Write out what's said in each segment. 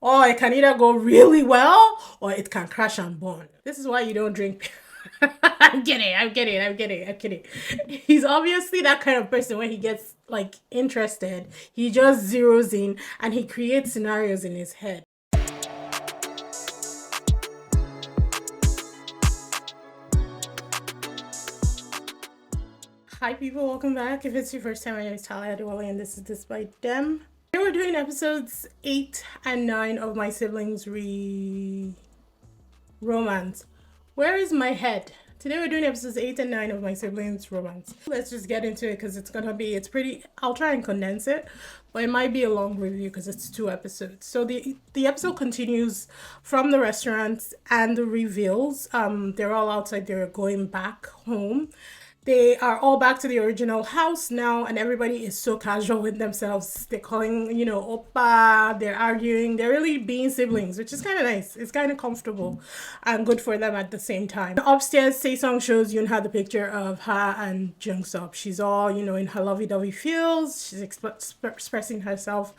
or it can either go really well or it can crash and burn. This is why you don't drink. I'm kidding. He's obviously that kind of person when he gets like interested, he just zeroes in and he creates scenarios in his head. Hi people, welcome back. If it's your first time, my name is Talia Adewale and this is DISBYDEM. Today we're doing episodes 8 and 9 of my siblings romance. Where is my head? Today we're doing episodes 8 and 9 of my siblings romance. Let's just get into it because it's pretty, I'll try and condense it, but it might be a long review because it's 2 episodes. So the episode continues from the restaurant and the reveals. They're all outside, they're going back home. They are all back to the original house now, and everybody is so casual with themselves. They're calling, oppa, they're arguing, they're really being siblings, which is kind of nice. It's kind of comfortable and good for them at the same time. Upstairs, Saesung shows Yoonha the picture of her and Jungsup. She's all, in her lovey-dovey feels. She's expressing herself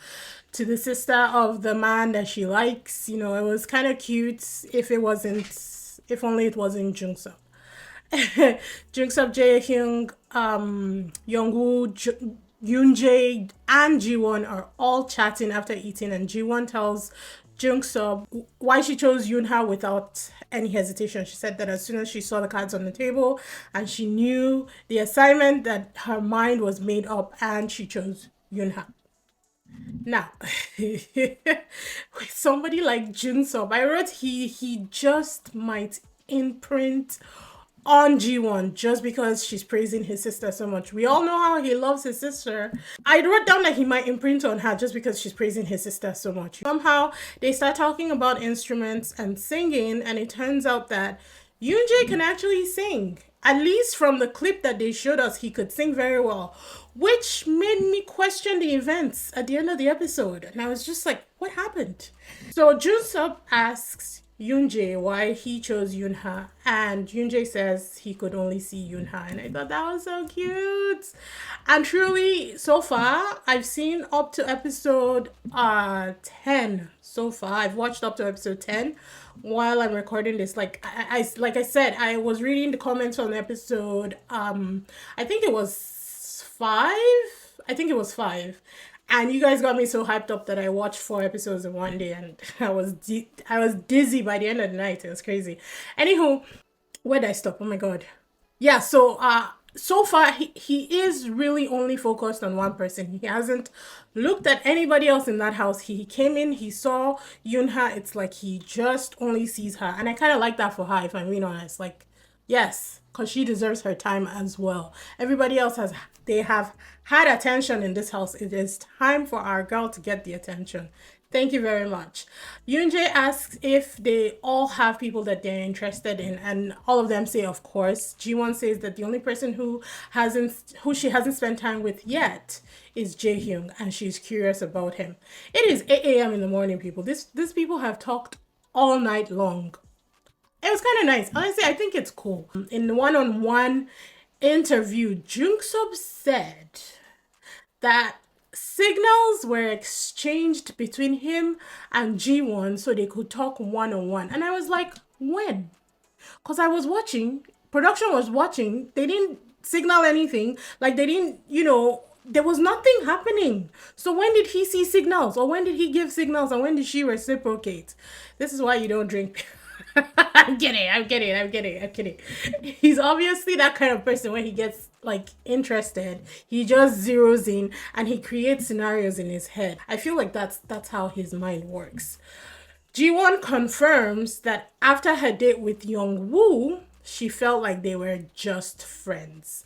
to the sister of the man that she likes. It was kind of cute if only it wasn't Jungsup. Jungsup, Jaehyung, Youngwoo, Yoonjae, and Jiwon are all chatting after eating, and Jiwon tells Jungsup why she chose Yoonha without any hesitation. She said that as soon as she saw the cards on the table and she knew the assignment, that her mind was made up and she chose Yoonha. Now, with somebody like Jungsup, I wrote he just might imprint on G1 just because she's praising his sister so much. We all know how he loves his sister. I wrote down that he might imprint on her just because she's praising his sister so much. Somehow they start talking about instruments and singing, and it turns out that Yoonjae can actually sing. At least from the clip that they showed us, he could sing very well, which made me question the events at the end of the episode. And I was just like, what happened? So Jungsup asks Yoonjae why he chose Yoonha, and Yoonjae says he could only see Yoonha, and I thought that was so cute. And truly, so far I've seen up to episode 10 so far. I've watched up to episode 10 while I'm recording this. Like I said, I was reading the comments on the episode I think it was 5, and you guys got me so hyped up that I watched 4 episodes in one day, and I was dizzy by the end of the night. It was crazy. Anywho, where did I stop? Oh my god. Yeah, so far he is really only focused on one person. He hasn't looked at anybody else in that house. He came in, he saw Yoonha. It's like he just only sees her, and I kind of like that for her, if I'm being honest. Like, yes, because she deserves her time as well. Everybody else have had attention in this house. It is time for our girl to get the attention. Thank you very much. Yoonjae asks if they all have people that they're interested in, and all of them say of course. Jiwon says that the only person who she hasn't spent time with yet is Jaehyung, and she's curious about him. It is 8 a.m. in the morning, people. These people have talked all night long. It was kind of nice. Honestly, I think it's cool. In the one-on-one interview, Jungsup said that signals were exchanged between him and G1 so they could talk one-on-one. And I was like, when? Because I was watching, production was watching, they didn't signal anything. Like, they didn't, there was nothing happening. So when did he see signals? Or when did he give signals? And when did she reciprocate? This is why you don't drink. I'm kidding. He's obviously that kind of person when he gets like interested, he just zeroes in and he creates scenarios in his head. I feel like that's how his mind works. Ji-won confirms that after her date with Young-woo, she felt like they were just friends.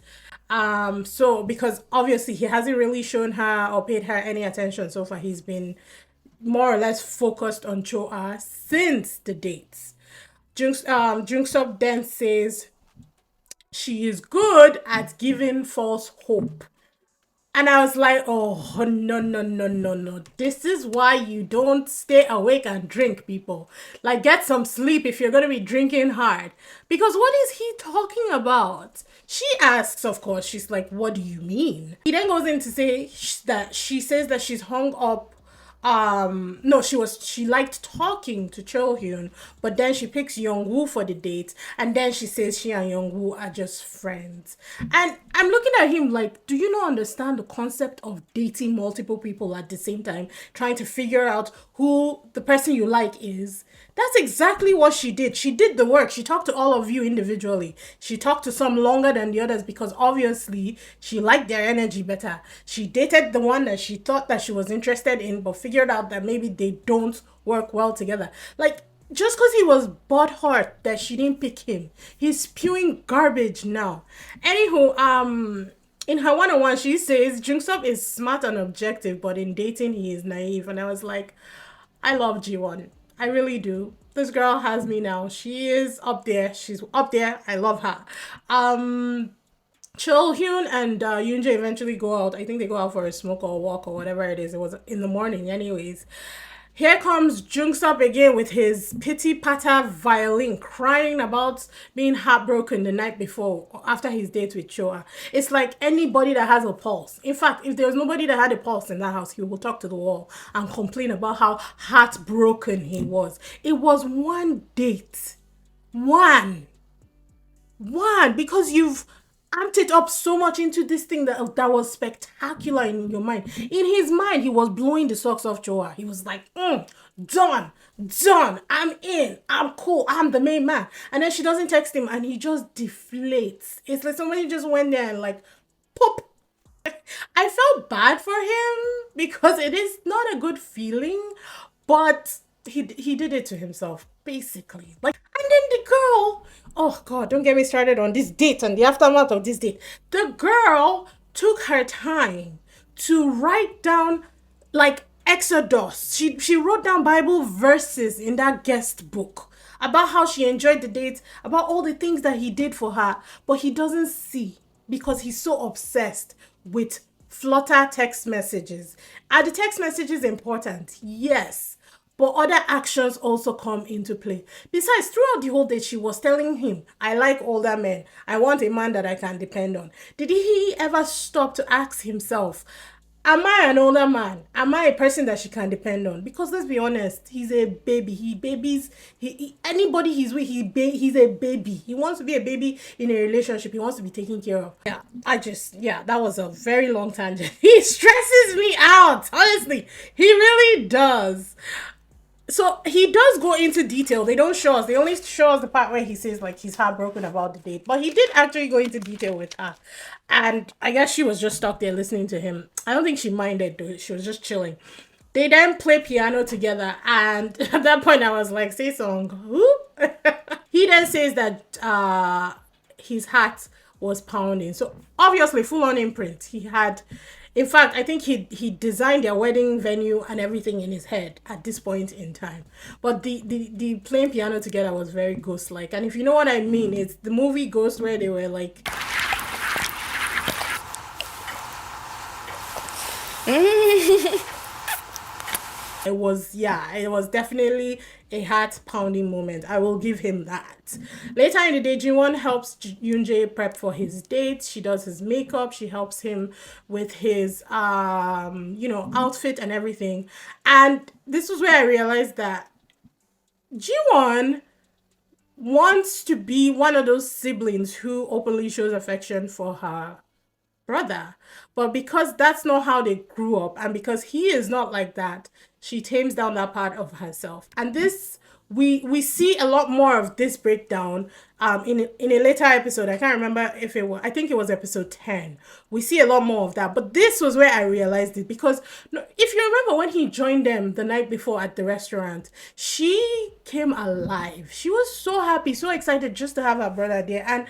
So because obviously he hasn't really shown her or paid her any attention so far, he's been more or less focused on Cho-ah since the dates. Jungsup then says she is good at giving false hope. And I was like, oh, no. This is why you don't stay awake and drink, people. Like, get some sleep if you're going to be drinking hard. Because what is he talking about? She asks, of course, she's like, what do you mean? He then goes in to say that she says that she's hung up No, she liked talking to Cho Hyun, but then she picks Young-woo for the date, and then she says she and Young-woo are just friends. And I'm looking at him like, do you not understand the concept of dating multiple people at the same time, trying to figure out who the person you like is? That's exactly what she did. She did the work. She talked to all of you individually. She talked to some longer than the others because obviously she liked their energy better. She dated the one that she thought that she was interested in, but figured out that maybe they don't work well together. Like, just because he was butthurt that she didn't pick him, he's spewing garbage now. Anywho, in her one-on-one, she says Jungsup is smart and objective, but in dating he is naive. And I was like, I love G1. I really do. This girl has me now. She is up there. She's up there. I love her. Chol Hyun and Yoonjae eventually go out. I think they go out for a smoke or a walk or whatever it is. It was in the morning, anyways. Here comes Jungsup again with his pity patter violin, crying about being heartbroken the night before after his date with Choa. It's like anybody that has a pulse. In fact, if there's nobody that had a pulse in that house, he will talk to the wall and complain about how heartbroken he was. It was one date. One, because you've amped it up so much into this thing that was spectacular in your mind. In his mind, he was blowing the socks off Joa. He was like, done, I'm in, I'm cool, I'm the main man. And then she doesn't text him and he just deflates. It's like somebody just went there and like, pop. I felt bad for him because it is not a good feeling, but he did it to himself, basically. Like, and then the girl, oh god, don't get me started on this date and the aftermath of this date. The girl took her time to write down like Exodus. She wrote down Bible verses in that guest book about how she enjoyed the date, about all the things that he did for her, but he doesn't see because he's so obsessed with Flutter text messages. Are the text messages important? Yes. But other actions also come into play. Besides, throughout the whole day, she was telling him, I like older men. I want a man that I can depend on. Did he ever stop to ask himself, am I an older man? Am I a person that she can depend on? Because let's be honest, he's a baby. He babies, anybody he's with, he's a baby. He wants to be a baby in a relationship. He wants to be taken care of. Yeah, that was a very long tangent. He stresses me out, honestly. He really does. So he does go into detail. They don't show us. They only show us the part where he says like he's heartbroken about the date. But he did actually go into detail with her. And I guess she was just stuck there listening to him. I don't think she minded though. She was just chilling. They then play piano together. And at that point I was like, say song. Who? He then says that his heart was pounding. So obviously full on imprint. He had... In fact, I think he designed their wedding venue and everything in his head at this point in time. But the playing piano together was very ghost-like. And if you know what I mean, it's the movie Ghost where they were like... It was definitely a heart-pounding moment. I will give him that. Later in the day, Jinwon helps Yoonjae prep for his date. She does his makeup. She helps him with his, outfit and everything. And this was where I realized that Jiwon wants to be one of those siblings who openly shows affection for her brother. But because that's not how they grew up, and because he is not like that, she tames down that part of herself. And this, we see a lot more of this breakdown in a later episode. I can't remember if it was, I think it was episode 10. We see a lot more of that. But this was where I realized it, because if you remember when he joined them the night before at the restaurant, she came alive. She was so happy, so excited just to have her brother there. And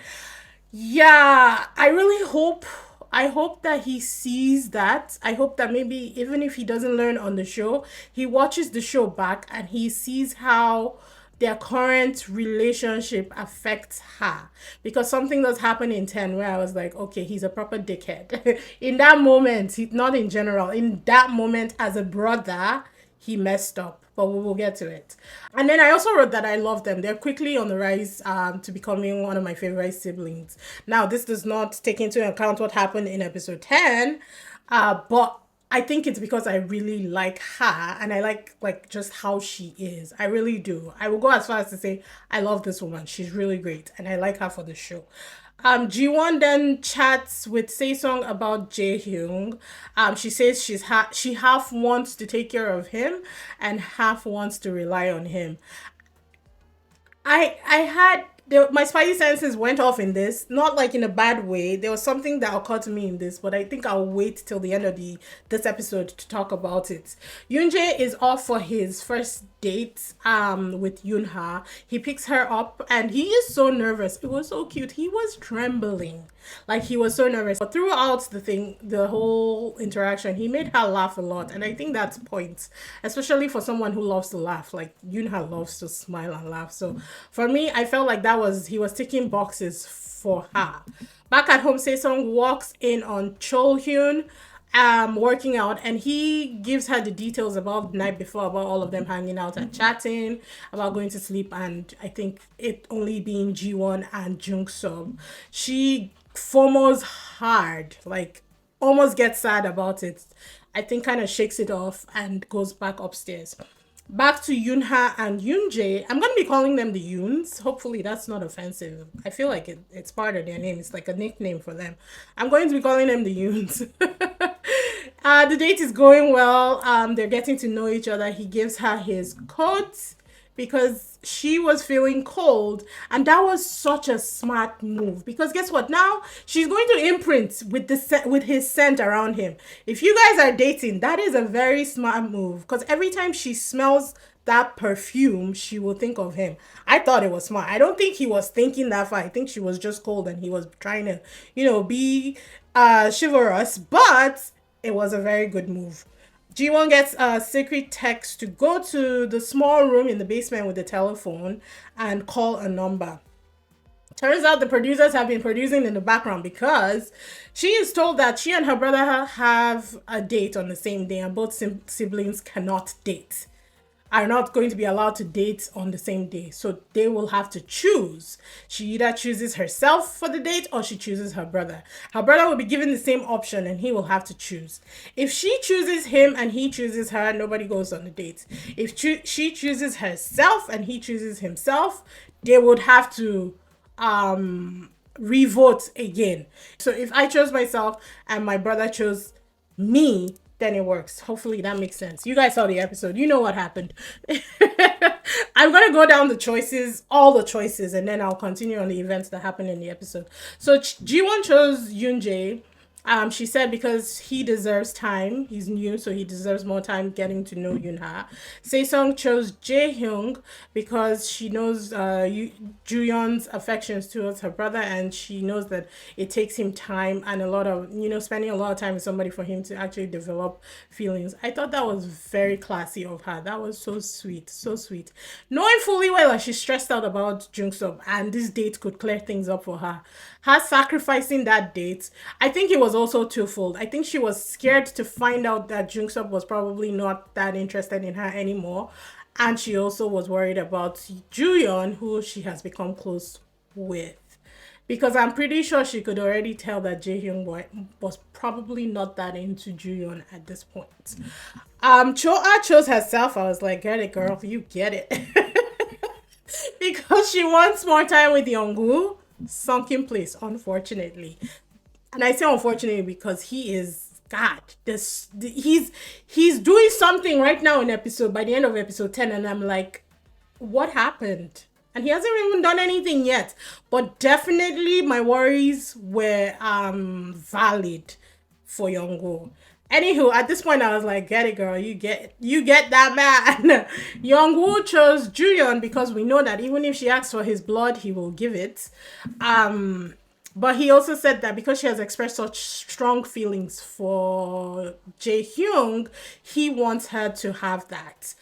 yeah, I hope that he sees that. I hope that maybe even if he doesn't learn on the show, he watches the show back and he sees how their current relationship affects her. Because something does happen in 10 where I was like, okay, he's a proper dickhead. In that moment, not in general, in that moment as a brother, he messed up. But we will get to it. And then I also wrote that I love them. They're quickly on the rise to becoming one of my favorite siblings. Now, this does not take into account what happened in episode 10, but I think it's because I really like her and I like just how she is. I really do. I will go as far as to say I love this woman. She's really great and I like her for the show. G1 then chats with Saesung about Jaehyung. She says she half wants to take care of him and half wants to rely on him. I had my spidey senses went off in this, not like in a bad way. There was something that occurred to me in this, but I think I'll wait till the end of the this episode to talk about it. Yoonjae is off for his first date with Yoonha. He picks her up and he is so nervous. It was so cute. He was trembling. Like he was so nervous. But throughout the whole interaction, he made her laugh a lot. And I think that's points, especially for someone who loves to laugh. Like Yoonha loves to smile and laugh. So for me, I felt like he was ticking boxes for her. Back at home, Saesung walks in on Cholhyun working out, and he gives her the details about the night before, about all of them hanging out and chatting, about going to sleep, and I think it only being G1 and Jungsup. She FOMOs hard, like almost gets sad about it. I think kind of shakes it off and goes back upstairs. Back to Yoonha and Yoonjae. I'm going to be calling them the Yoons. Hopefully that's not offensive. I feel like it's part of their name. It's like a nickname for them. I'm going to be calling them the Yoons. The date is going well. They're getting to know each other. He gives her his coat because she was feeling cold, and that was such a smart move, because guess what, now she's going to imprint with with his scent around him. If you guys are dating, that is a very smart move, because every time she smells that perfume, she will think of him. I thought it was smart. I don't think he was thinking that far. I think she was just cold and he was trying to, be chivalrous, but it was a very good move. G1 gets a secret text to go to the small room in the basement with the telephone and call a number. Turns out the producers have been producing in the background, because she is told that she and her brother have a date on the same day, and both siblings cannot date, are not going to be allowed to date on the same day. So they will have to choose. She either chooses herself for the date or she chooses her brother. Her brother will be given the same option and he will have to choose. If she chooses him and he chooses her, nobody goes on the date. If she chooses herself and he chooses himself, they would have to revote again. So if I chose myself and my brother chose me, then it works. Hopefully that makes sense. You guys saw the episode. You know what happened. I'm going to go down all the choices, and then I'll continue on the events that happened in the episode. So G1 chose Yoonjae. She said because he deserves time. He's new, so he deserves more time getting to know Yoonha. Saesung chose Jaehyung because she knows Juyeon's affections towards her brother, and she knows that it takes him time and a lot of, spending a lot of time with somebody for him to actually develop feelings. I thought that was very classy of her. That was so sweet, so sweet. Knowing fully well that she's stressed out about Jungsup, and this date could clear things up for her. Her sacrificing that date, I think it was also twofold. I think she was scared to find out that Jungsup was probably not that interested in her anymore. And she also was worried about Juyeon, who she has become close with. Because I'm pretty sure she could already tell that Jaehyung was probably not that into Juyeon at this point. Choa chose herself. I was like, get it, girl. You get it. Because she wants more time with Youngwoo. Sunk in place, unfortunately. And I say unfortunately because he is God. He's doing something right now by the end of episode 10, and I'm like, what happened? And he hasn't even done anything yet. But definitely my worries were valid for Youngwoo. Anywho, at this point I was like, get it, girl. You get that man. Youngwoo chose Juyeon because we know that even if she asks for his blood, he will give it. But he also said that because she has expressed such strong feelings for Jaehyung, he wants her to have that.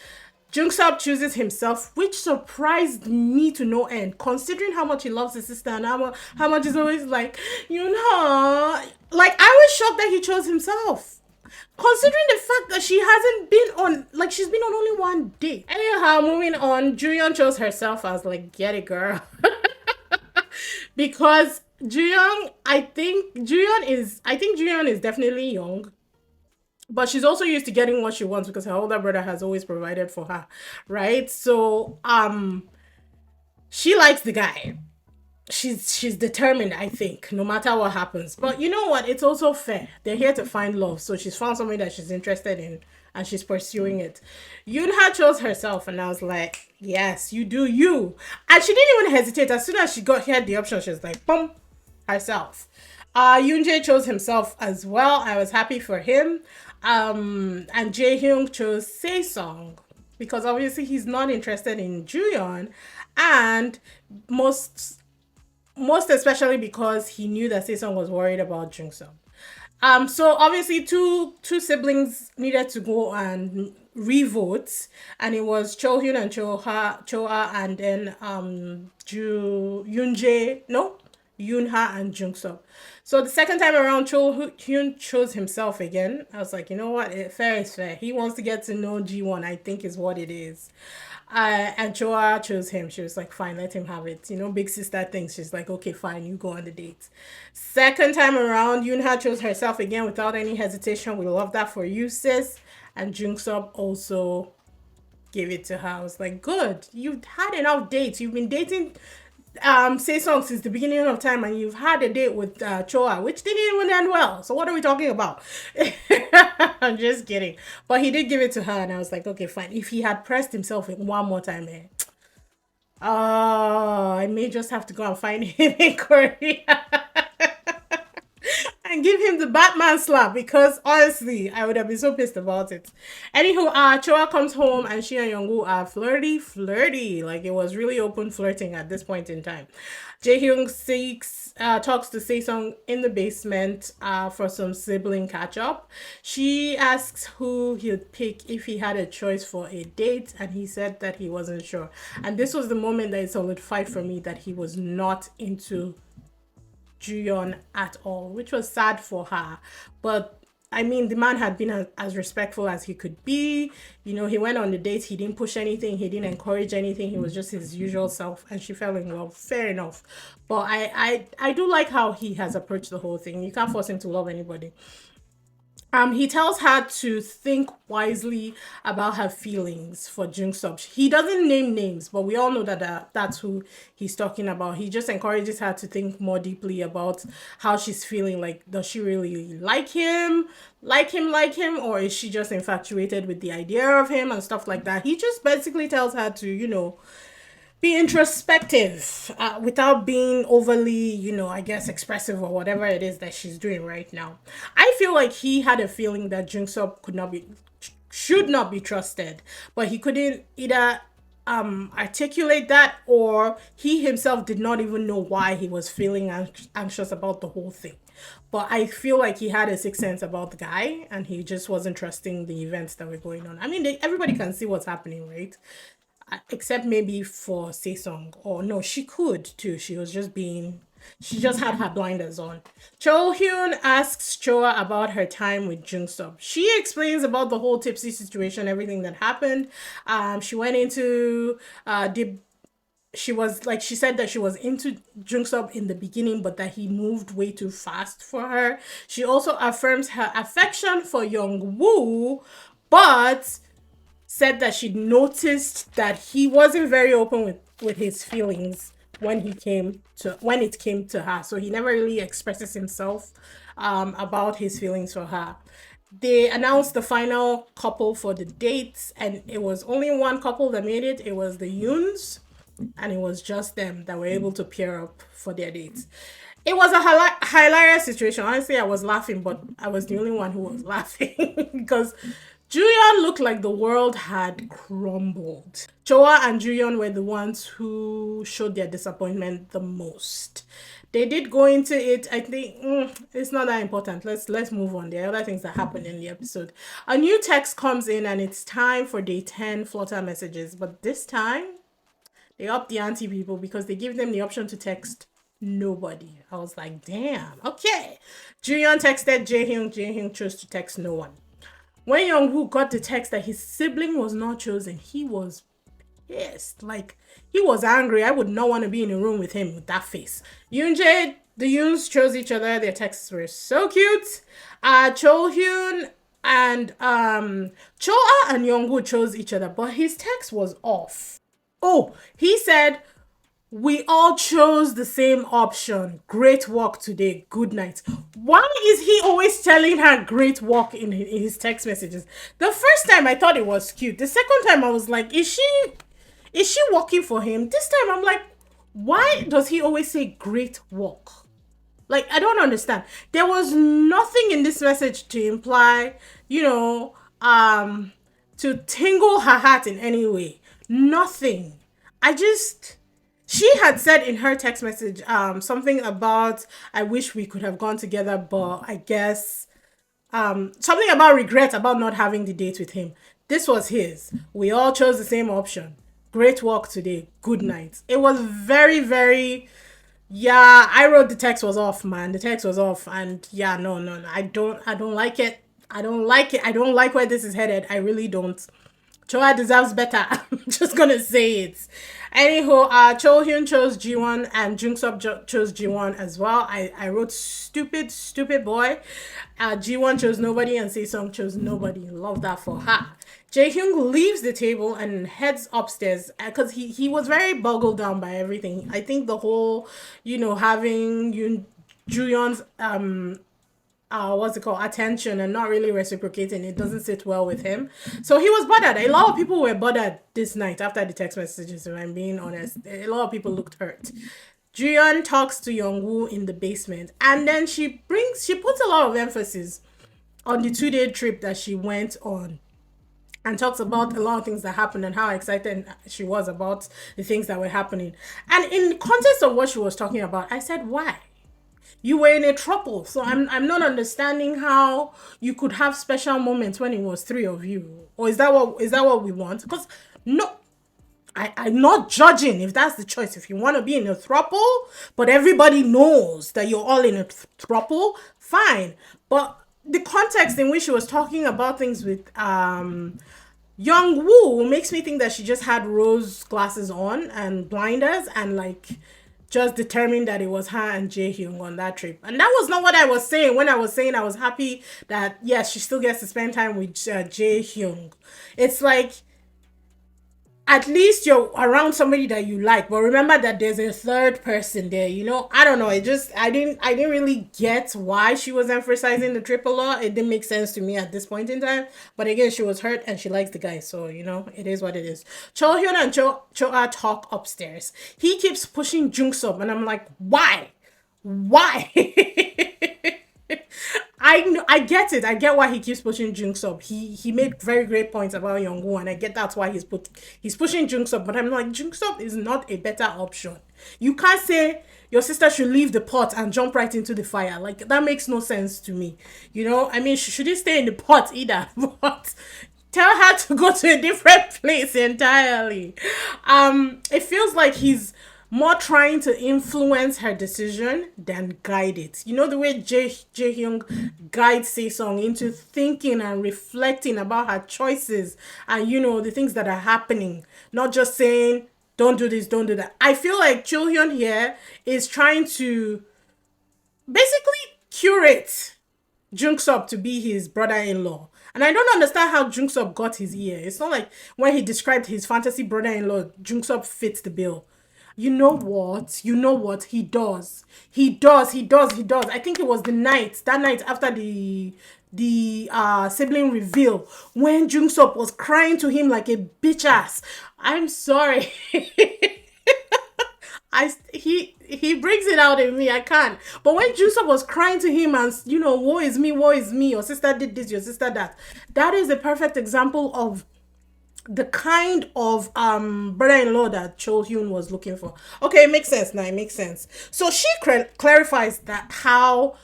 Jungsup chooses himself, which surprised me to no end, considering how much he loves his sister and how much he's always like, like I was shocked that he chose himself. Considering the fact that she hasn't been on, she's been on only one date. Anyhow, moving on, Juyeon chose herself. I was like, get it, girl. Because I think Juyeon is definitely young. but she's also used to getting what she wants because her older brother has always provided for her, right? So she likes the guy. She's determined, I think, no matter what happens. But you know what? It's also fair. They're here to find love, so she's found something that she's interested in, and she's pursuing it. Yunha chose herself, and I was like, yes, you do you. And she didn't even hesitate. As soon as she had the option, she was like, boom, herself. Yoonjae chose himself as well. I was happy for him. And Jaehyung chose Saesong because obviously he's not interested in Juyeon, and most most especially because he knew that Saesong was worried about Jungsup. So obviously two siblings needed to go and re-vote, and it was Chohyun and Choa, and then Yunjae, no, Yunha and Jungsup. So the second time around, Chohyun chose himself again. I was like, you know what, fair is fair. He wants to get to know G1, I think is what it is. And Choa chose him. She was like, fine, let him have it. You know, big sister things. She's like, okay, fine, you go on the date. Second time around, Yunha chose herself again without any hesitation. We love that for you, sis. And Jungsup also gave it to her. I was like, good. You've had enough dates. You've been dating Saesong since the beginning of time, and you've had a date with Choa, which didn't even end well. So what are we talking about? I'm just kidding. But he did give it to her, and I was like, okay, fine. If he had pressed himself one more time, I may just have to go and find him in Korea and give him the Batman slap, because honestly, I would have been so pissed about it. Anywho, Choa comes home and she and Yongwoo are flirty. Like, it was really open flirting at this point in time. Jaehyung talks to Saesong in the basement for some sibling catch up. She asks who he'd pick if he had a choice for a date, and he said that he wasn't sure. And this was the moment that it solidified for me that he was not into Juyeon at all, which was sad for her. But I mean, the man had been as respectful as he could be. You know, he went on the date, he didn't push anything, he didn't encourage anything, he was just his usual self, and she fell in love. Fair enough. But I do like how he has approached the whole thing. You can't force him to love anybody. He tells her to think wisely about her feelings for Jungsup. He doesn't name names, but we all know that that's who he's talking about. He just encourages her to think more deeply about how she's feeling. Like, does she really like him, or is she just infatuated with the idea of him and stuff like that? He just basically tells her to, be introspective without being overly, I guess, expressive or whatever it is that she's doing right now. I feel like he had a feeling that Jungsup should not be trusted, but he couldn't either articulate that, or he himself did not even know why he was feeling anxious about the whole thing. But I feel like he had a sixth sense about the guy, and he just wasn't trusting the events that were going on. I mean, everybody can see what's happening, right? Except maybe for Saesong. Or no, she could too. She just had her blinders on. Cho Hyun asks Choa about her time with Jungsup. She explains about the whole tipsy situation, everything that happened. She went into she said that she was into Jungsup in the beginning, but that he moved way too fast for her. She also affirms her affection for Youngwoo, but said that she noticed that he wasn't very open with his feelings when it came to her. So he never really expresses himself about his feelings for her. They announced the final couple for the dates, and it was only one couple that made it. It was the Yoons, and it was just them that were able to pair up for their dates. It was a hilarious situation. Honestly, I was laughing, but I was the only one who was laughing because Juyeon looked like the world had crumbled. Choa and Juyeon were the ones who showed their disappointment the most. They did go into it. I think it's not that important. Let's move on. There are other things that happened in the episode. A new text comes in, and it's time for day 10 Flutter messages. But this time, they upped the ante, people, because they give them the option to text nobody. I was like, damn, okay. Juyeon texted Jaehyung. Jaehyung chose to text no one. When Youngwoo got the text that his sibling was not chosen, he was pissed. Like, he was angry. I would not want to be in a room with him with that face. The Yoons chose each other. Their texts were so cute. Cho Hyun And Choa and Yongwoo chose each other, but his text was off. Oh, he said, we all chose the same option. Great work today. Good night. Why is he always telling her great work in his text messages? The first time I thought it was cute. The second time I was like, is she working for him? This time I'm like, why does he always say great work? Like, I don't understand. There was nothing in this message to imply, you know, to tingle her heart in any way. Nothing. I just, she had said in her text message, something about, I wish we could have gone together, but I guess, something about regret about not having the date with him. This was his. We all chose the same option. Great work today. Good night. It was very, very, yeah, I wrote the text was off, man. The text was off, and yeah, no, no, no. I don't like it. I don't like it. I don't like where this is headed. I really don't. Choa deserves better. I'm just gonna say it. Anyhow, Cho Hyun chose G1 and Jungsup chose G1 as well. I wrote stupid, stupid boy. G1 chose nobody and Song chose nobody. Love that for her. Jaehyung leaves the table and heads upstairs because he was very boggled down by everything. I think the whole, having Juyeon's what's it called, attention and not really reciprocating, it doesn't sit well with him. So he was bothered. A lot of people were bothered this night after the text messages, if I'm being honest. A lot of people looked hurt. Juyeon talks to Youngwoo in the basement, and then she puts a lot of emphasis on the 2-day trip that she went on, and talks about a lot of things that happened and how excited she was about the things that were happening. And in the context of what she was talking about, I said, why? You were in a trouble. So I'm not understanding how you could have special moments when it was 3 of you. Or is that what we want? Because no, I'm not judging if that's the choice. If you want to be in a throuple, but everybody knows that you're all in a throuple, fine. But the context in which she was talking about things with Youngwoo makes me think that she just had rose glasses on and blinders and just determined that it was her and Jaehyung on that trip. And that was not what I was saying when I was saying I was happy that, yes, she still gets to spend time with Jaehyung. It's like, at least you're around somebody that you like, but remember that there's a third person there. I don't know. I didn't really get why she was emphasizing the trip a lot. It didn't make sense to me at this point in time. But again, she was hurt and she likes the guy, so it is what it is. Cho Hyun and Choa talk upstairs. He keeps pushing Jungsup, and I'm like, why? I get it. I get why he keeps pushing Jungsup. He made very great points about Youngwoo, and I get that's why he's pushing Jungsup. But I'm like, Jungsup is not a better option. You can't say your sister should leave the pot and jump right into the fire. Like, that makes no sense to me. I mean, she shouldn't stay in the pot either. But tell her to go to a different place entirely. It feels like he's more trying to influence her decision than guide it. The way Jaehyung guides Song into thinking and reflecting about her choices and, the things that are happening. Not just saying, don't do this, don't do that. I feel like Chohyun here is trying to basically curate Jungsup to be his brother-in-law. And I don't understand how Jungsup got his ear. It's not like when he described his fantasy brother-in-law, Jungsup fits the bill. You know what? He does. I think it was that night after the sibling reveal, when Jungsup was crying to him like a bitch ass. I'm sorry. He brings it out in me. I can't. But when Jungsup was crying to him and, woe is me, your sister did this, your sister that. That is a perfect example of the kind of brother-in-law that Cho Hyun was looking for. Okay, it makes sense now. It makes sense. So she clarifies that how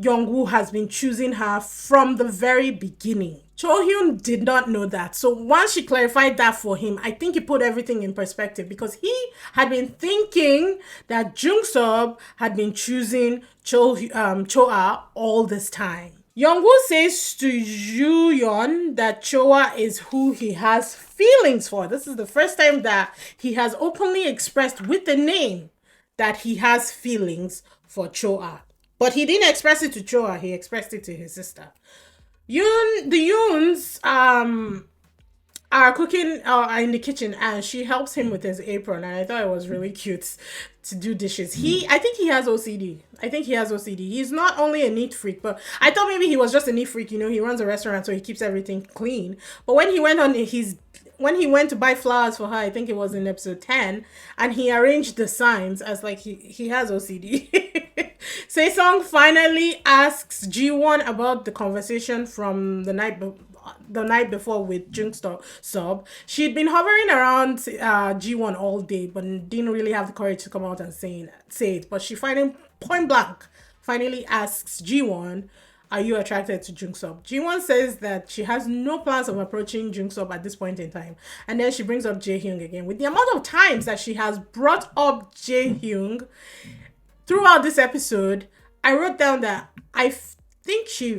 Youngwoo has been choosing her from the very beginning. Cho Hyun did not know that. So once she clarified that for him, I think it put everything in perspective, because he had been thinking that Jungsup had been choosing Choa all this time. Youngwoo says to Juyeon that Choa is who he has feelings for. This is the first time that he has openly expressed with the name that he has feelings for Choa. But he didn't express it to Choa, he expressed it to his sister. The Yoons are cooking are in the kitchen, and she helps him with his apron, and I thought it was really cute to do dishes. I think he has OCD. I think he has OCD. He's not only a neat freak, but I thought maybe he was just a neat freak. He runs a restaurant, so he keeps everything clean. But when he went to buy flowers for her, I think it was in episode 10, and he arranged the signs as like he has OCD. Song finally asks G1 about the conversation from the night before with Sob. She'd been hovering around G1 all day, but didn't really have the courage to come out and say it. But she point blank finally asks G1, "Are you attracted to Jungsob?" G1 says that she has no plans of approaching Jungsob at this point in time. And then she brings up Jaehyung again. With the amount of times that she has brought up Jaehyung throughout this episode, I wrote down that think she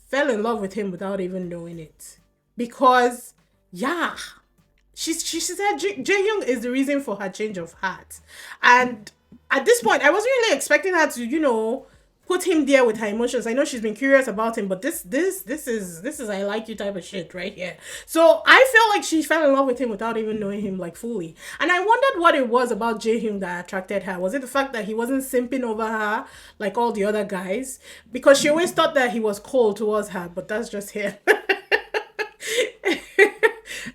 fell in love with him without even knowing it. Because, yeah, she said Jaehyung is the reason for her change of heart. And at this point, I wasn't really expecting her to, put him there with her emotions. I know she's been curious about him, but this is I like you type of shit right here. So I feel like she fell in love with him without even knowing him like fully. And I wondered what it was about Jaehyung that attracted her. Was it the fact that he wasn't simping over her like all the other guys? Because she always thought that he was cold towards her, but that's just him.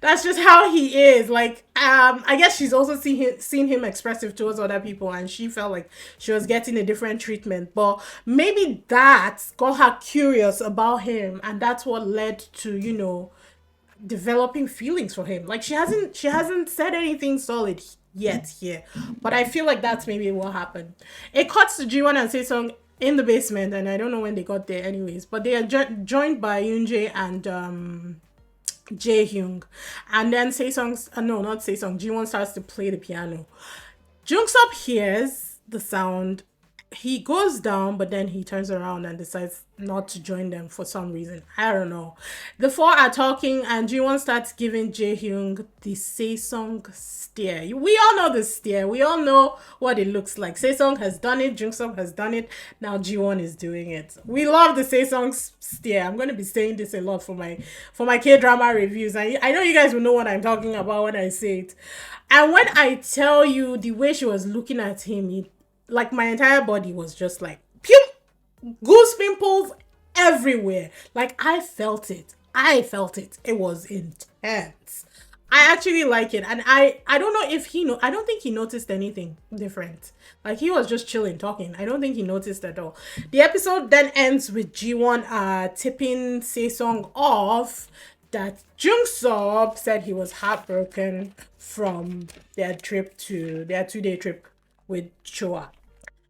That's just how he is. Like, I guess she's also seen him expressive towards other people, and she felt like she was getting a different treatment. But maybe that got her curious about him, and that's what led to, developing feelings for him. Like, she hasn't said anything solid yet here, but I feel like that's maybe what happened. It cuts to Jiwon and Sesong in the basement, and I don't know when they got there anyways, but they are joined by Yoonjae and Jaehyung. And then no, not Sesong, Jiwon starts to play the piano. Jungsup hears the sound. He goes down, but then he turns around and decides not to join them for some reason. I don't know. The four are talking, and Jiwon starts giving Jaehyung the Sesong stare. We all know the stare. We all know what it looks like. Sesong has done it. Jungsup has done it. Now Jiwon is doing it. We love the Sesong stare. I'm going to be saying this a lot for my K-drama reviews. I know you guys will know what I'm talking about when I say it. And when I tell you the way she was looking at him, like my entire body was just like pew, goose pimples everywhere. Like I felt it. It was intense. I actually like it, and I don't know if I don't think he noticed anything different. Like he was just chilling, talking. I don't think he noticed at all. The episode then ends with G1 tipping Sesong off that Jungsob said he was heartbroken from their 2-day trip with Choa.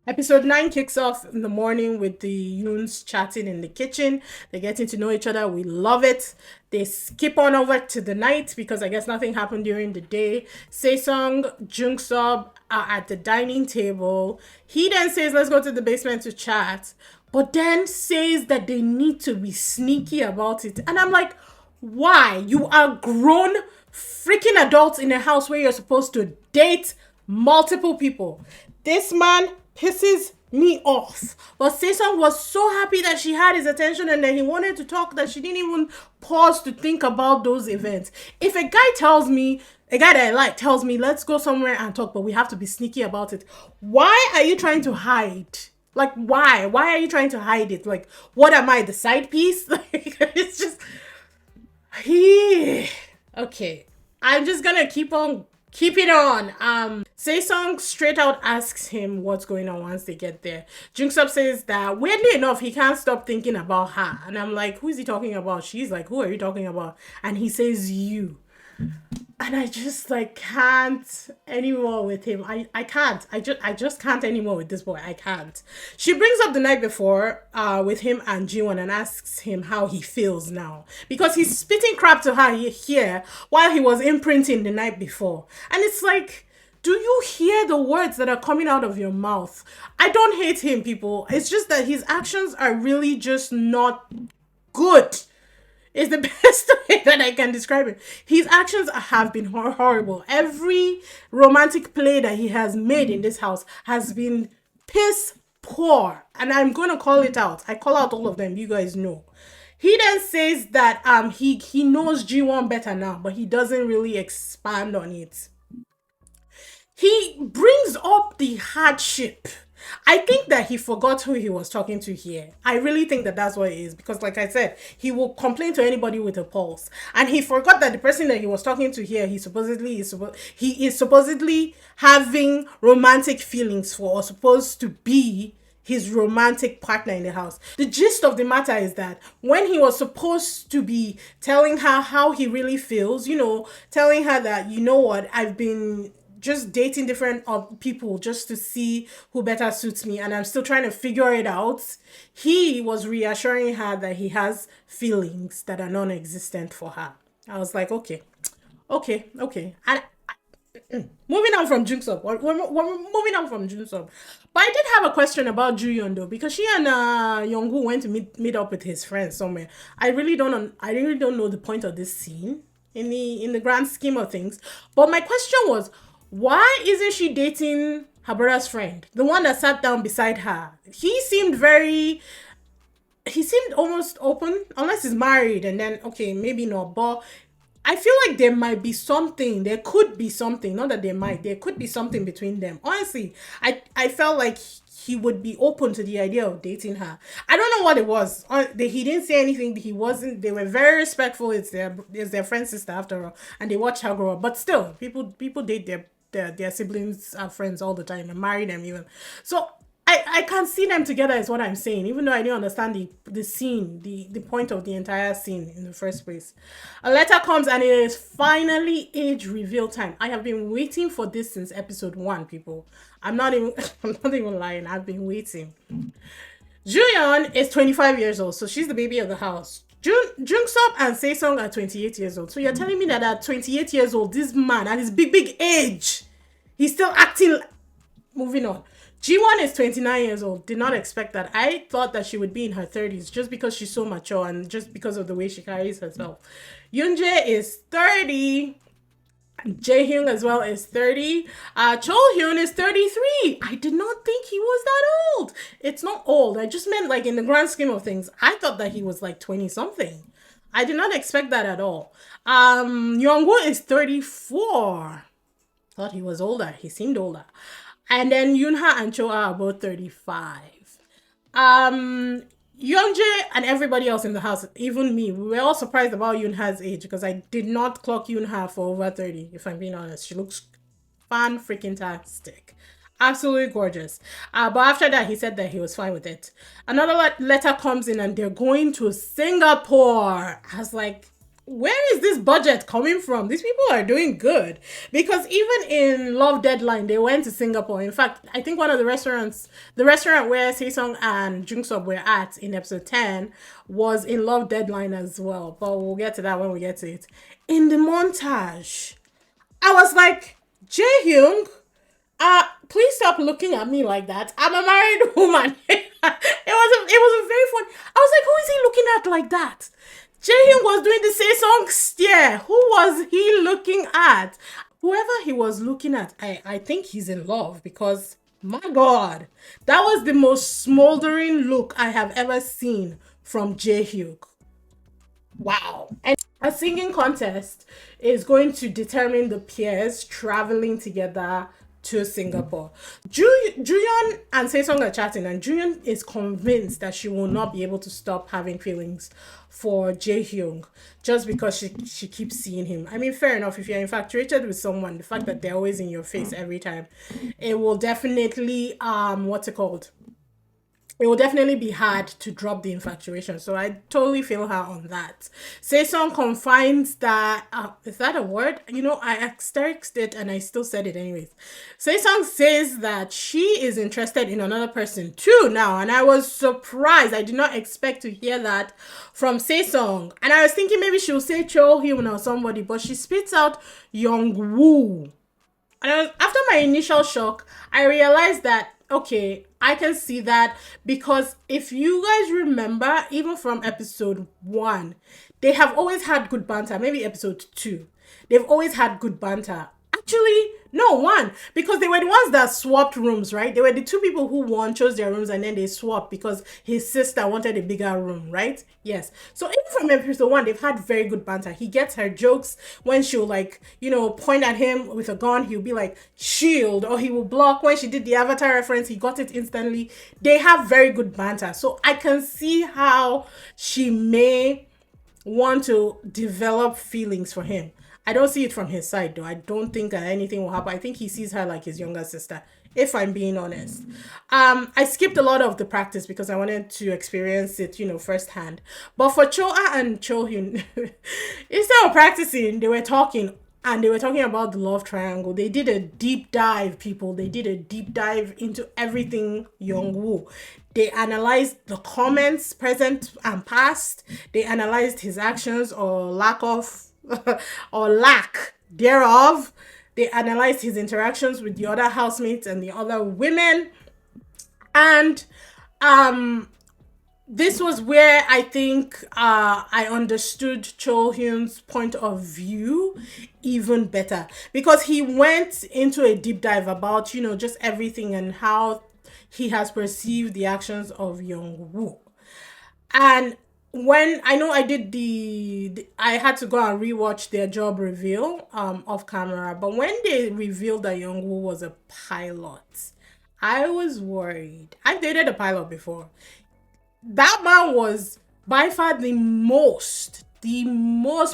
Episode 9 kicks off in the morning with the Yoons chatting in the kitchen. They're getting to know each other. We love it. They skip on over to the night because I guess nothing happened during the day. Sesong, Jungsob are at the dining table. He then says, let's go to the basement to chat. But then says that they need to be sneaky about it. And I'm like, why? You are grown freaking adults in a house where you're supposed to date multiple people. This man pisses me off. But Sesong was so happy that she had his attention and that he wanted to talk that she didn't even pause to think about those events. If a guy that I like tells me, let's go somewhere and talk, but we have to be sneaky about it, why are you trying to hide? Like, why? Why are you trying to hide it? Like, what am I, the side piece? Like, it's just... Okay. I'm just gonna keep it on. Sesong straight out asks him what's going on once they get there. Jungsup says that weirdly enough, he can't stop thinking about her. And I'm like, who is he talking about? She's like, who are you talking about? And he says you. And I just like can't anymore with him. I can't. I just can't anymore with this boy. I can't. She brings up the night before with him and Jiwon and asks him how he feels now. Because he's spitting crap to her here while he was imprinting the night before. And it's like, do you hear the words that are coming out of your mouth? I don't hate him, people. It's just that his actions are really just not good. Is the best way that I can describe it. His actions have been horrible. Every romantic play that he has made in this house has been piss poor. And I'm going to call it out. I call out all of them. You guys know. He then says that he knows G1 better now, but he doesn't really expand on it. He brings up the hardship. I think that he forgot who he was talking to here. I really think that that's what it is because, like I said, he will complain to anybody with a pulse, and he forgot that the person that he was talking to here, he is supposedly having romantic feelings for, or supposed to be his romantic partner in the house. The gist of the matter is that when he was supposed to be telling her how he really feels, telling her that, you know what, I've been just dating different people just to see who better suits me, and I'm still trying to figure it out. He was reassuring her that he has feelings that are non-existent for her. I was like, okay. And moving on from Jungsub, we're moving on from Jungsub. But I did have a question about Juyeon though, because she and Yongwoo went to meet up with his friends somewhere. I really don't know the point of this scene in the grand scheme of things. But my question was, why isn't she dating her brother's friend, the one that sat down beside her? He seemed almost open, unless he's married, and then okay, maybe not. But I feel like there might be something. There could be something. Not that there might. There could be something between them. Honestly, I felt like he would be open to the idea of dating her. I don't know what it was. He didn't say anything. He wasn't. They were very respectful. It's their friend's sister after all, and they watch her grow up. But still, people date their siblings, friends all the time, and marry them even. So I can't see them together is what I'm saying, even though I didn't understand the scene, the point of the entire scene in the first place. A letter comes and it is finally age reveal time. I have been waiting for this since episode 1, people. I'm not even lying. I've been waiting. Juyeon is 25 years old, so she's the baby of the house. Jungsub and Saesung are 28 years old. So you're telling me that at 28 years old, this man at his big age, he's still acting. Moving on. G1 is 29 years old. Did not expect that. I thought that she would be in her 30s just because she's so mature and just because of the way she carries herself. Yoonjae is 30. Jaehyung as well is 30. Chohyun is 33. I did not think he was that old. It's not old. I just meant like in the grand scheme of things, I thought that he was like 20 something. I did not expect that at all. Yongwoo is 34. Thought he was older. He seemed older. And then Yoonha and Cho are both 35. Yeonjae and everybody else in the house, even me, we were all surprised about Yoonha's age because I did not clock Yoonha for over 30, if I'm being honest. She looks fan-freaking-tastic. Absolutely gorgeous. But after that, he said that he was fine with it. Another letter comes in and they're going to Singapore. I was like, where is this budget coming from? These people are doing good. Because even in Love Deadline, they went to Singapore. In fact, I think one of the restaurant where Saesung and Jungsub were at in episode 10 was in Love Deadline as well. But we'll get to that when we get to it. In the montage, I was like, Jaehyung, please stop looking at me like that. I'm a married woman. it was a very fun. I was like, who is he looking at like that? Jaehyung was doing the Saesung stare. Who was he looking at? Whoever he was looking at, I think he's in love because, my God, that was the most smoldering look I have ever seen from Jaehyung. Wow. And a singing contest is going to determine the pairs traveling together to Singapore. Juyeon and Saesung are chatting, and Juyeon is convinced that she will not be able to stop having feelings for Jaehyung just because she keeps seeing him. I mean, fair enough, if you're infatuated with someone, the fact that they're always in your face every time, it will definitely it will definitely be hard to drop the infatuation. So I totally feel her on that. Saesung confines that, is that a word? I asterished it and I still said it anyways. Saesung says that she is interested in another person too now. And I was surprised. I did not expect to hear that from Saesung. And I was thinking maybe she'll say Cho Hyun or somebody, but she spits out Yongwoo. And after my initial shock, I realized that, okay, I can see that because if you guys remember, even from episode 1, they have always had good banter. Maybe episode 2. They've always had good banter. Actually, no, one. Because they were the ones that swapped rooms, right? They were the two people who won, chose their rooms, and then they swapped because his sister wanted a bigger room, right? Yes. So even from episode one, they've had very good banter. He gets her jokes when she'll like, point at him with a gun, he'll be like, shield, or he will block. When she did the Avatar reference, he got it instantly. They have very good banter. So I can see how she may want to develop feelings for him. I don't see it from his side though. I don't think that anything will happen. I think he sees her like his younger sister, if I'm being honest. I skipped a lot of the practice because I wanted to experience it, firsthand. But for Choa and Chohyun, instead of practicing, they were talking, and they were talking about the love triangle. They did a deep dive, people. They did a deep dive into everything Youngwoo. They analyzed the comments, present and past. They analyzed his actions or lack of, or lack thereof. They analyzed his interactions with the other housemates and the other women. And this was where I think I understood Cho Hyun's point of view even better, because he went into a deep dive about, just everything and how he has perceived the actions of Young-woo. And when I know I did I had to go and rewatch their job reveal off camera, but when they revealed that Young-woo was a pilot, I was worried. I've dated a pilot before. That man was by far the most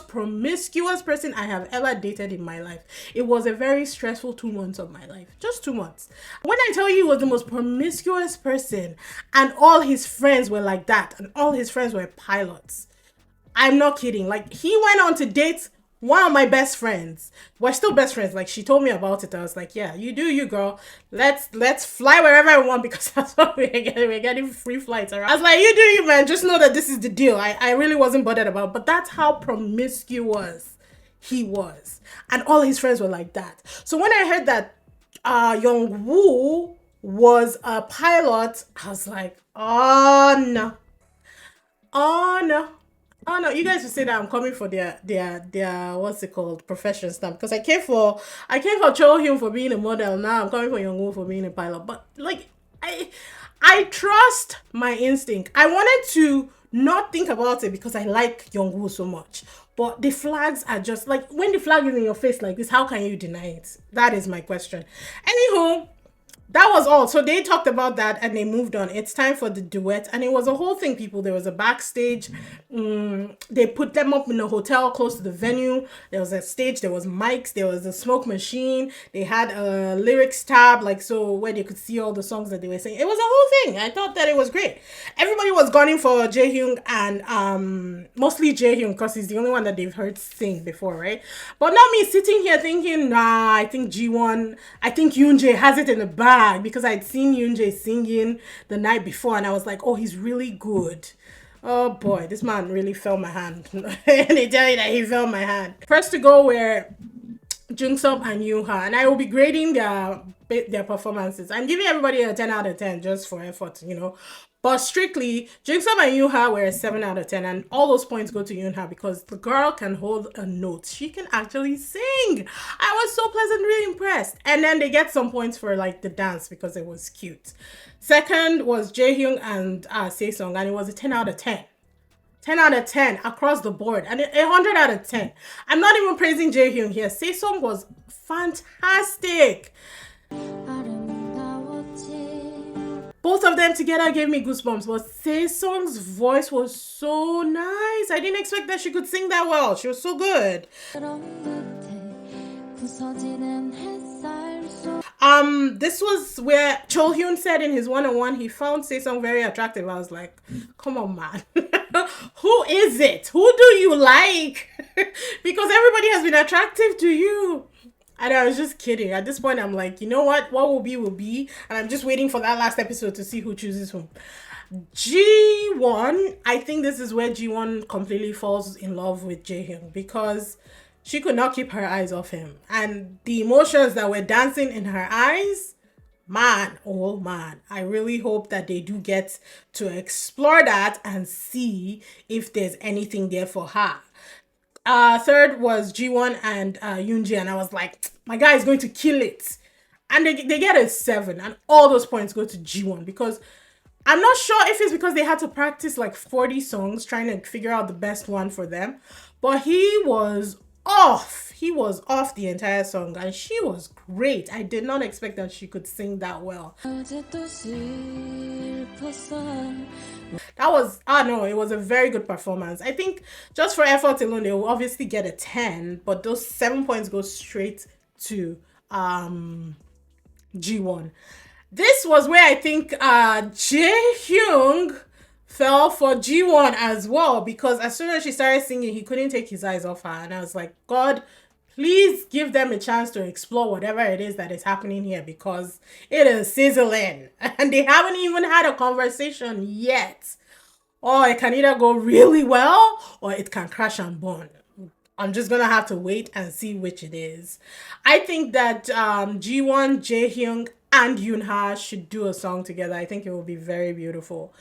promiscuous person I have ever dated in my life. It was a very stressful 2 months of my life. Just 2 months. When I tell you he was the most promiscuous person and all his friends were like that and all his friends were pilots, I'm not kidding. Like, he went on to date one of my best friends. We're still best friends. Like, she told me about it. I was like, yeah, you do you, girl. Let's fly wherever I want, because that's what we're getting. We're getting free flights around. I was like, you do you, man. Just know that this is the deal. I really wasn't bothered about it. But that's how promiscuous he was. And all his friends were like that. So when I heard that Young-woo was a pilot, I was like, oh no. Oh no. Oh no, you guys will say that I'm coming for their what's it called, profession stuff, because I came for Cho Hyun for being a model. Now I'm coming for Youngwoo for being a pilot. But like, I trust my instinct. I wanted to not think about it because I like Youngwoo so much. But the flags are just like, when the flag is in your face like this, how can you deny it? That is my question. Anywho, that was all. So they talked about that and they moved on. It's time for the duet. And it was a whole thing, people. There was a backstage. They put them up in a hotel close to the venue. There was a stage. There was mics. There was a smoke machine. They had a lyrics tab, like, so where they could see all the songs that they were singing. It was a whole thing. I thought that it was great. Everybody was gunning for Jaehyung, and mostly Jaehyung, because he's the only one that they've heard sing before, right? But not me sitting here thinking, nah, I think G1, I think Yoonjae has it in the bag, because I'd seen Yoonjae singing the night before and I was like, oh, he's really good. Oh boy, this man really felt my hand. And they tell you that he felt my hand. First to go were Jungsup and Yuha, and I will be grading their performances. I'm giving everybody a 10 out of 10 just for effort, But strictly, Jungsup and Yuha were a 7 out of 10, and all those points go to Yunha because the girl can hold a note. She can actually sing. I was so pleasantly impressed. And then they get some points for like the dance because it was cute. Second was Jaehyung and Saesung, and it was a 10 out of 10. 10 out of 10 across the board, and 100 out of 10. I'm not even praising Jaehyung here. Saesung was fantastic. Both of them together gave me goosebumps, but Saesung's voice was so nice. I didn't expect that she could sing that well. She was so good. This was where Cho Hyun said in his one-on-one he found Saesung very attractive. I was like, come on, man. Who is it? Who do you like? Because everybody has been attractive to you. And I was just kidding. At this point, I'm like, you know what? What will be. And I'm just waiting for that last episode to see who chooses whom. G1, I think this is where G1 completely falls in love with Jaehyung, because she could not keep her eyes off him. And the emotions that were dancing in her eyes, man, oh man, I really hope that they do get to explore that and see if there's anything there for her. Third was G1 and Yoonji, and I was like, my guy is going to kill it. And they get a 7, and all those points go to G1 because I'm not sure if it's because they had to practice like 40 songs trying to figure out the best one for them, but he was off. He was off the entire song, and she was great. I did not expect that she could sing that well. That was, no, it was a very good performance. I think just for effort alone, they will obviously get a 10, but those 7 points go straight to G1. This was where I think Jae-hyung fell for G1 as well, because as soon as she started singing, he couldn't take his eyes off her. And I was like, God, please give them a chance to explore whatever it is that is happening here, because it is sizzling. And they haven't even had a conversation yet. Or it can either go really well or it can crash and burn. I'm just gonna have to wait and see which it is. I think that G1, Jaehyung, and Yoonha should do a song together. I think it will be very beautiful.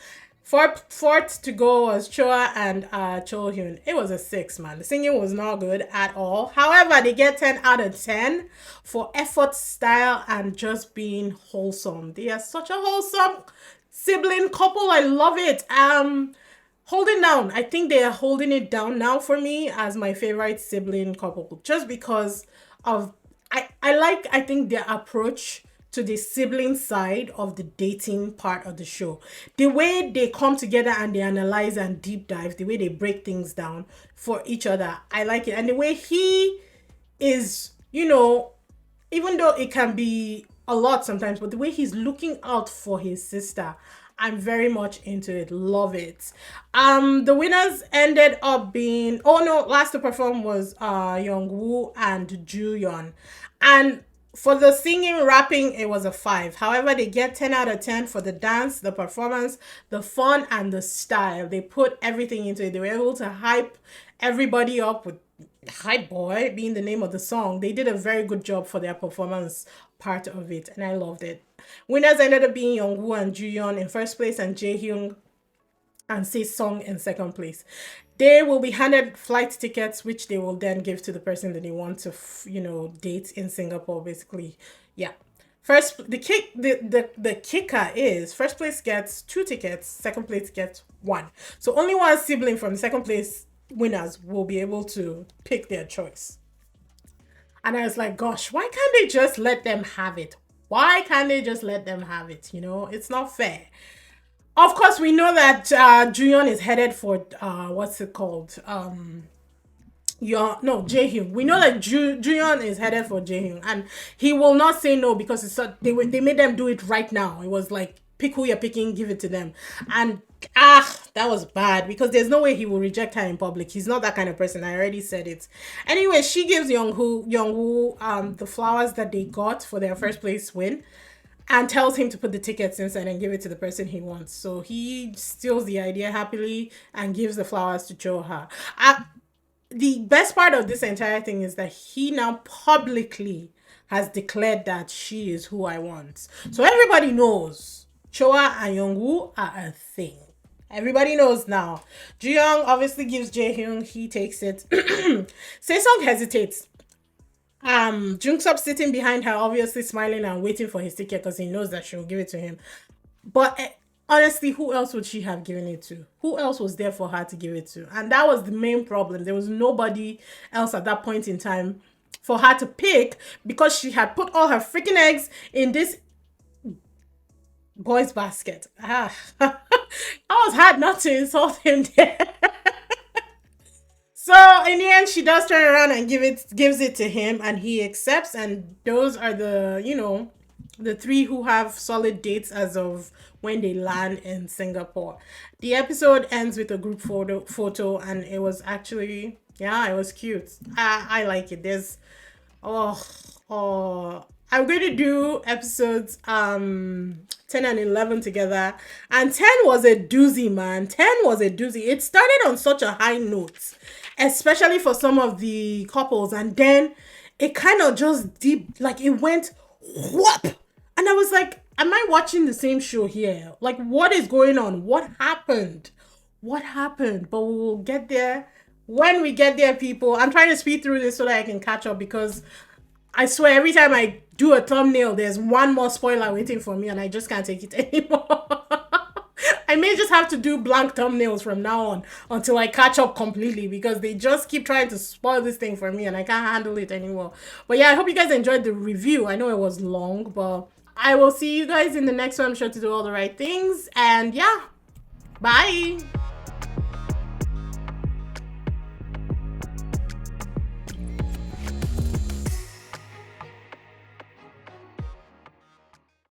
Fourth to go was Choa and Chohyun. It was a 6, man. The singing was not good at all. However, they get 10 out of 10 for effort, style, and just being wholesome. They are such a wholesome sibling couple. I love it. Holding down. I think they are holding it down now for me as my favorite sibling couple, just because of I think their approach to the sibling side of the dating part of the show. The way they come together and they analyze and deep dive, the way they break things down for each other. I like it. And the way he is, even though it can be a lot sometimes, but the way he's looking out for his sister, I'm very much into it. Love it. The winners ended up being, oh no, last to perform was Youngwoo and Juyeon. And for the singing, rapping, it was a 5. However, they get 10 out of 10 for the dance, the performance, the fun, and the style. They put everything into it. They were able to hype everybody up with Hype Boy being the name of the song. They did a very good job for their performance part of it, and I loved it. Winners ended up being Youngwoo and Juyeon in first place, and Jaehyung and Song in second place. They will be handed flight tickets, which they will then give to the person that they want to, date in Singapore. Basically, yeah. First, the kicker is first place gets 2 tickets, second place gets 1. So only one sibling from the second place winners will be able to pick their choice. And I was like, gosh, why can't they just let them have it? Why can't they just let them have it? It's not fair. Of course, we know that Juyeon is headed for what's it called? Jaehyung. We know that Juyeon is headed for Jaehyung, and he will not say no because they made them do it right now. It was like, pick who you're picking, give it to them, and that was bad because there's no way he will reject her in public. He's not that kind of person. I already said it. Anyway, she gives Youngwoo the flowers that they got for their first place win, and tells him to put the tickets inside and give it to the person he wants. So he steals the idea happily and gives the flowers to Choha. The best part of this entire thing is that he now publicly has declared that she is who I want. So everybody knows Choa and Youngwoo are a thing. Everybody knows now. Juyeon obviously gives Jaehyung. He takes it. Song hesitates. Jungsup sitting behind her, obviously smiling and waiting for his ticket because he knows that she'll give it to him. But honestly, who else would she have given it to? Who else was there for her to give it to? And that was the main problem. There was nobody else at that point in time for her to pick because she had put all her freaking eggs in this boy's basket. I was hard not to insult him there. So in the end, she does turn around and gives it to him, and he accepts. And those are the 3 who have solid dates as of when they land in Singapore. The episode ends with a group photo, and it was actually, it was cute. I like it. There's I'm going to do episodes 10 and 11 together, and 10 was a doozy, man. 10 was a doozy. It started on such a high note, especially for some of the couples, and then it kind of just it went whoop, and I was like, am I watching the same show here? Like, what is going on? What happened? But we will get there when we get there, people, I'm trying to speed through this so that I can catch up, because I swear every time I do a thumbnail, there's one more spoiler waiting for me and I just can't take it anymore. I may just have to do blank thumbnails from now on until I catch up completely, because they just keep trying to spoil this thing for me and I can't handle it anymore. But yeah, I hope you guys enjoyed the review. I know it was long, but I will see you guys in the next one. I'm sure to do all the right things. And yeah, bye.